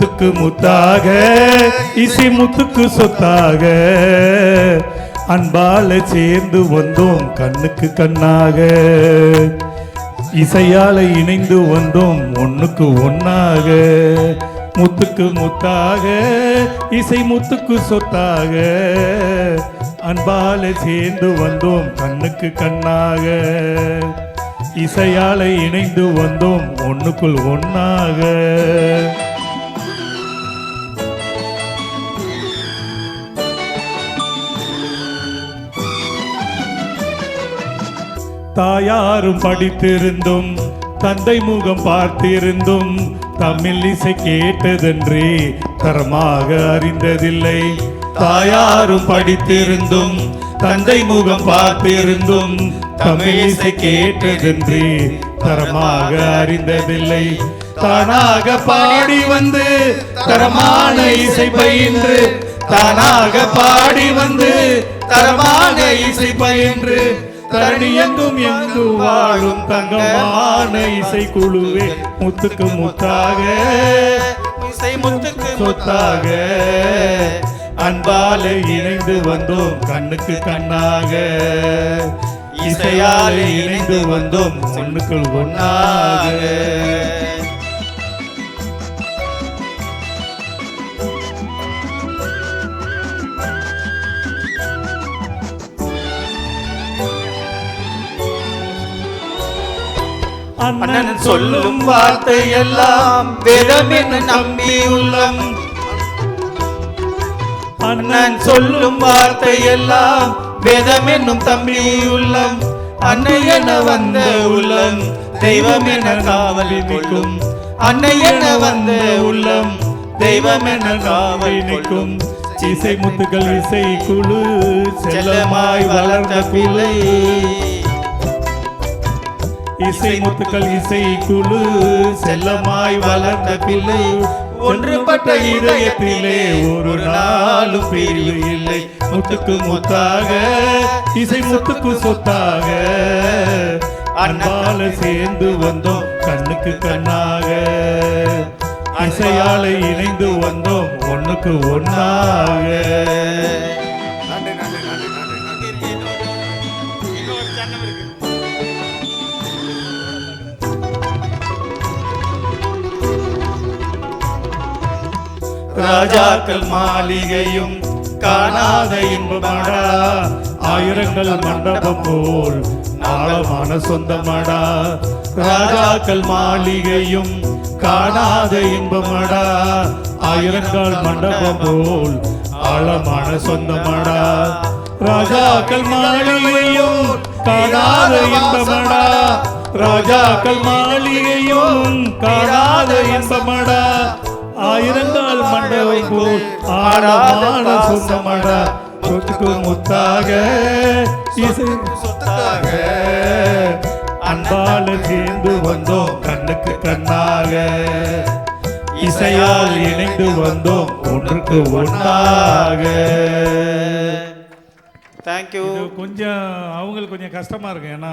முத்துக்கு முத்தாக இசை முத்துக்கு சொத்தாக அன்பால சேர்ந்து வந்தோம் கண்ணுக்கு கண்ணாக இசையால இணைந்து வந்தோம் ஒண்ணுக்கு ஒன்னாக முத்துக்கு முத்தாக இசை முத்துக்கு சொத்தாக அன்பால சேர்ந்து வந்தோம் கண்ணுக்கு கண்ணாக இசையால இணைந்து வந்தோம் ஒண்ணுக்குள் ஒன்னாக தாயாரும் படித்திருந்தும் தந்தை முகம் பார்த்திருந்தும் தமிழ் இசை கேட்டதென்றே தரமாக அறிந்ததில்லை தாயாரும் படித்திருந்தும் தந்தை முகம் பார்த்திருந்தும் தமிழ் இசை கேட்டதென்றே தரமாக அறிந்ததில்லை தானாக பாடி வந்து தரமான இசை பயின்று தானாக பாடி வந்து தரமான இசை பயின்று தரணி எங்கும் எங்கு வாழும் தங்கமான இசை குழுவே முத்துக்கு முத்தாக இசை முத்துக்கு சொத்தாக அன்பால இணைந்து வந்தோம் கண்ணுக்கு கண்ணாக இசையால இணைந்து வந்தோம் ஒண்ணுக்குள் ஒன்னாக அண்ணன் சொல்லும் வார்த்தை எல்லாம் வேதம் என்று நம்பி உள்ளம் அண்ணன் சொல்லும் வார்த்தை எல்லாம் வேதம் என்னும் தம்பி உள்ளம் அன்னை என வந்த உள்ளம் தெய்வம் என காவல் நிற்கும் அன்னை என வந்த உள்ளம் தெய்வம் என காவல் நிற்கும் இசை முத்துக்கள் இசை குழு செல்லமாய் வளர்ந்த பிள்ளை இசை முத்துக்கள் இசை குழு செல்லமாய் வளர்ந்த பிள்ளை ஒன்றுபட்ட இதயத்திலே ஒரு நாளும் பிரிவு இல்லை முத்துக்கு முத்தாக இசை முத்துக்கு சொத்தாக அன்பால சேர்ந்து வந்தோம் கண்ணுக்கு கண்ணாக இசையால இணைந்து வந்தோம் ஒண்ணுக்கு ஒன்னாக ராஜாக்கள் மாளிகையும் காணாத இன்பமாடா ஆயிரங்கள் மண்டபம் போல் ஆழமான சொந்தமாடா ராஜாக்கள் மாளிகையும் காணாத இன்பமாடா ஆயிரங்கள் மண்டபம் போல் ஆழமான சொந்தமாடா ராஜாக்கள் மாளிகையும் காணாத இன்பமாடா ராஜாக்கள் மாளிகையும் காணாத இன்பமாடா ஆயிரங்கால் மண்டபம் போல் ஆழமான சொந்தமடா சொத்துக்கு முத்தாக இசை சொத்தாக அன்பால சேர்ந்து வந்தோம் கண்ணுக்கு கண்ணாக இசையால் இணைந்து வந்தோம் ஒன்றுக்கு ஒன்றாக. தேங்க்யூ. கொஞ்சம் அவங்களுக்கு கொஞ்சம் கஷ்டமா இருக்கு ஏன்னா